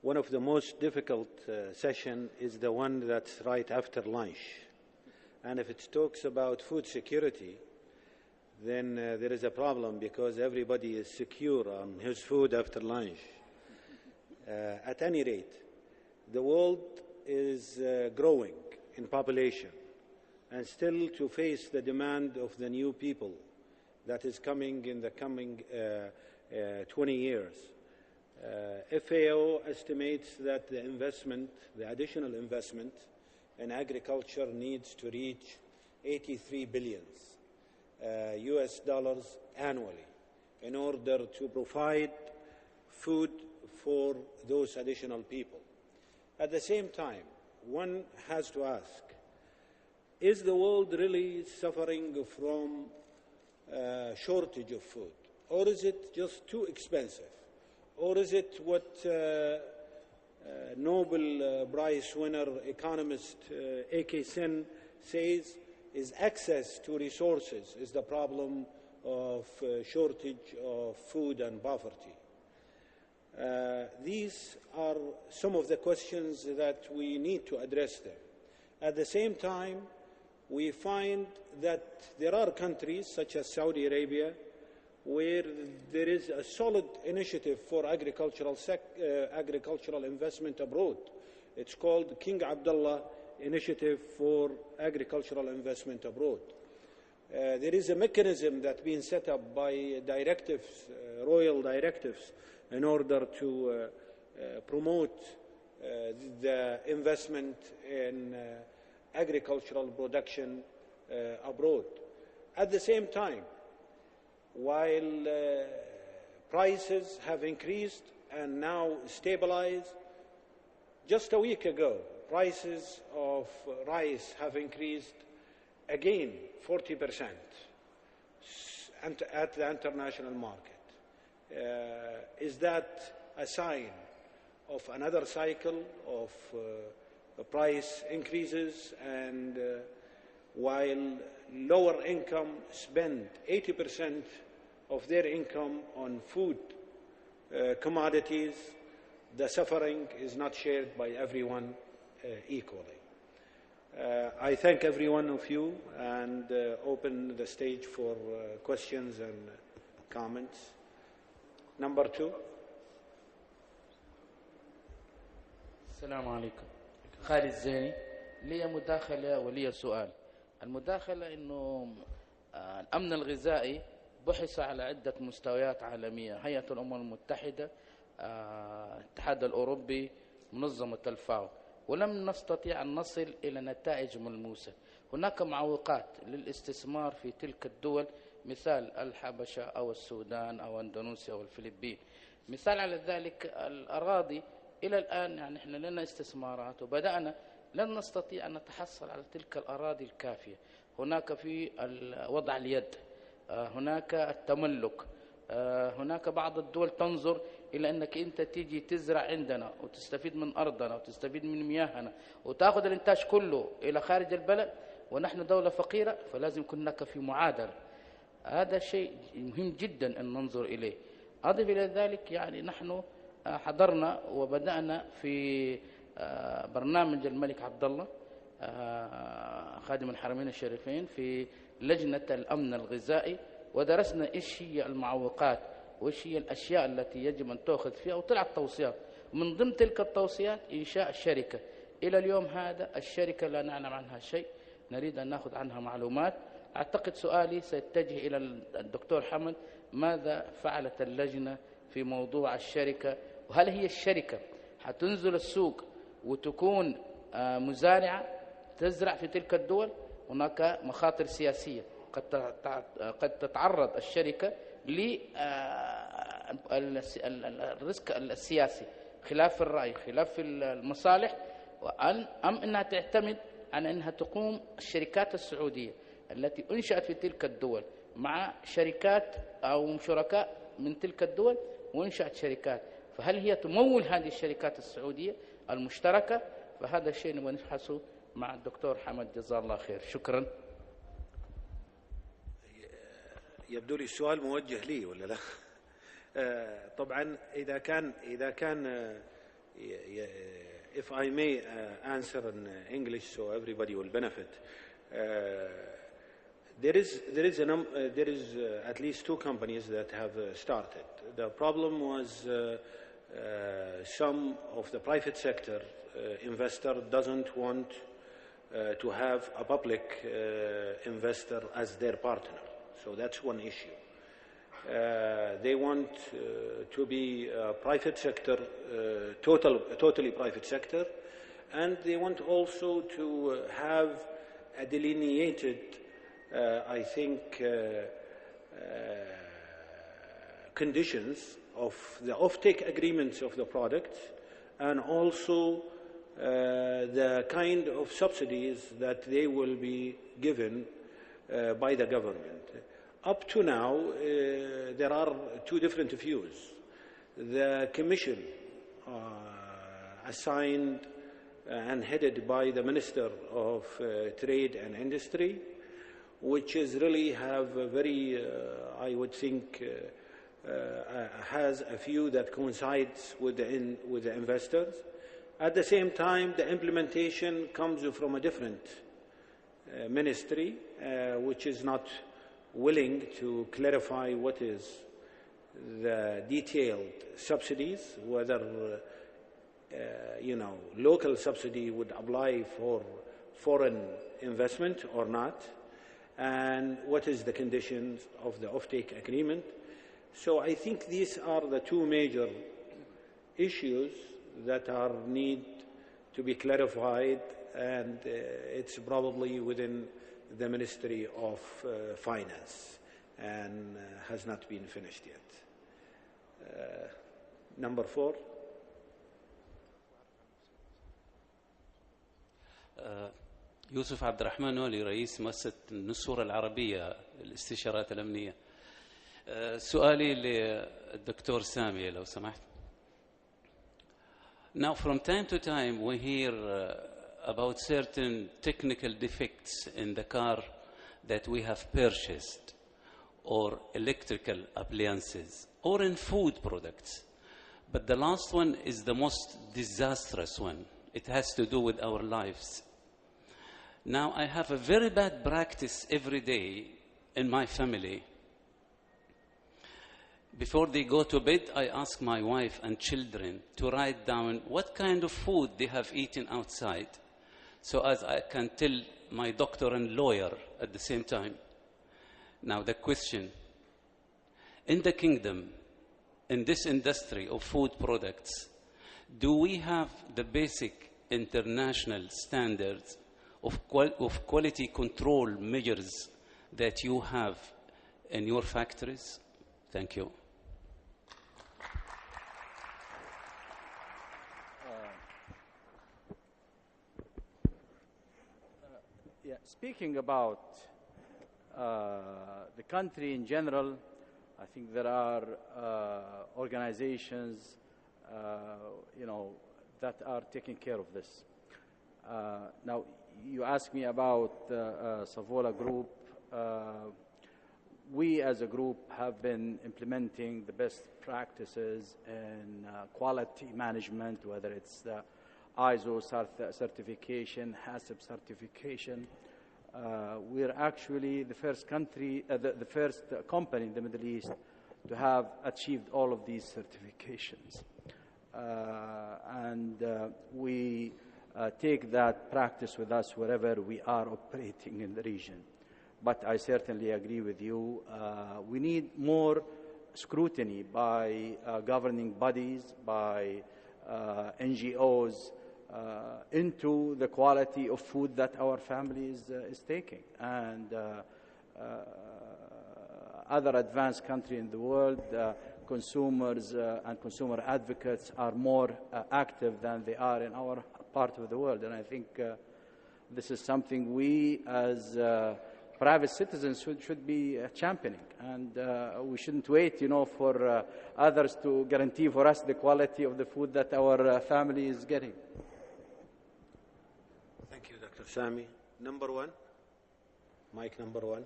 one of the most difficult session is the one that's right after lunch. And if it talks about food security, then there is a problem because everybody is secure on his food after lunch. At any rate, the world is growing in population, and still to face the demand of the new people that is coming in the coming 20 years. FAO estimates that the additional investment in agriculture needs to reach 83 billion US dollars annually in order to provide food for those additional people. At the same time, one has to ask, is the world really suffering from shortage of food? Or is it just too expensive? Or is it what Nobel Prize winner economist A.K. Sin says is access to resources is the problem of shortage of food and poverty? These are some of the questions that we need to address them. At the same time, we find that there are countries such as Saudi Arabia where there is a solid initiative for agricultural investment abroad. It's called King Abdullah Initiative for Agricultural Investment Abroad. There is a mechanism that's been set up by directives, royal directives, in order to promote the investment in agricultural production abroad. At the same time, while prices have increased and now stabilized, just a week ago, prices of rice have increased again 40% at the international market. Is that a sign of another cycle of price increases? And while lower income spend 80% of their income on food commodities, the suffering is not shared by everyone equally. I thank every one of you and open the stage for questions and comments. Number 2. السلام عليكم. خالد الزيني. لي مداخلة ولي سؤال. المداخلة إنه الأمن الغذائي بحث على عدة مستويات عالمية، هيئة الأمم المتحدة، الاتحاد الأوروبي، منظمة الفاو، ولم نستطيع أن نصل إلى نتائج ملموسة. هناك معوقات للاستثمار في تلك الدول، مثال الحبشة أو السودان أو أندونيسيا أو الفلبين. مثال على ذلك الأراضي، إلى الآن يعني إحنا لنا استثمارات وبدأنا، لن نستطيع أن نتحصل على تلك الأراضي الكافية. هناك في وضع اليد، هناك التملك، هناك بعض الدول تنظر إلى أنك أنت تيجي تزرع عندنا وتستفيد من أرضنا وتستفيد من مياهنا وتأخذ الإنتاج كله إلى خارج البلد، ونحن دولة فقيرة، فلازم يكون هناك في معادلة. هذا شيء مهم جدا أن ننظر إليه. أضف إلى ذلك يعني نحن حضرنا وبدأنا في برنامج الملك عبد الله خادم الحرمين الشريفين في لجنة الأمن الغذائي، ودرسنا إيش هي المعوقات وإيش هي الأشياء التي يجب أن تأخذ فيها، وطلعت توصيات. من ضمن تلك التوصيات إنشاء الشركة. إلى اليوم هذا الشركة لا نعلم عنها شيء، نريد أن نأخذ عنها معلومات. أعتقد سؤالي سيتجه إلى الدكتور حمد، ماذا فعلت اللجنة في موضوع الشركة؟ وهل هي الشركة حتنزل السوق وتكون مزارعة تزرع في تلك الدول؟ هناك مخاطر سياسية، قد تتعرض الشركة للريسك السياسي، خلاف الرأي، خلاف المصالح، أم أنها تعتمد على أنها تقوم الشركات السعودية التي أنشأت في تلك الدول مع شركات أو شركاء من تلك الدول وأنشأت شركات، فهل هي تمول هذه الشركات السعودية المشتركة؟ فهذا الشيء نبغى نبحثه مع الدكتور حمد، جزاه الله خير. شكرا. يبدو لي السؤال موجه لي ولا لا؟ طبعا إذا كان if I may answer in English so everybody will benefit. There is at least two companies that have started. The problem was some of the private sector investor doesn't want to have a public investor as their partner. So that's one issue. They want to be private sector, totally private sector, and they want also to have a delineated, I think, conditions of the offtake agreements of the product, and also the kind of subsidies that they will be given by the government. Up to now, there are two different views. The commission assigned and headed by the Minister of Trade and Industry, which is really have a very, I would think, has a view that coincides with the investors. At the same time, the implementation comes from a different ministry, which is not willing to clarify what is the detailed subsidies, whether local subsidy would apply for foreign investment or not, and what is the conditions of the offtake agreement. So I think these are the two major issues that need to be clarified, and it's probably within the Ministry of Finance and has not been finished yet. Number 4. يوسف عبد الرحمن ولي رئيس مؤسسة النسور العربية للاستشارات الأمنية. سؤالي للدكتور سامي لو سمحت. Now from time to time we hear about certain technical defects in the car that we have purchased, or electrical appliances, or in food products. But the last one is the most disastrous one. It has to do with our lives. Now, I have a very bad practice every day in my family. Before they go to bed, I ask my wife and children to write down what kind of food they have eaten outside, so as I can tell my doctor and lawyer at the same time. Now, the question, in the kingdom, in this industry of food products, do we have the basic international standards of quality control measures that you have in your factories? Thank you. Speaking about the country in general, I think there are organizations, that are taking care of this. Now, you asked me about Savola Group. We as a group have been implementing the best practices in quality management, whether it's the ISO certification, HACCP certification. We're actually the first country, the first company in the Middle East to have achieved all of these certifications. And we take that practice with us wherever we are operating in the region. But I certainly agree with you. We need more scrutiny by governing bodies, by NGOs, into the quality of food that our family is taking. And other advanced countries in the world, consumers and consumer advocates are more active than they are in our part of the world. And I think this is something we as private citizens should be championing. And we shouldn't wait, for others to guarantee for us the quality of the food that our family is getting. Thank you, Dr. Sami. Number 1. Mic number 1.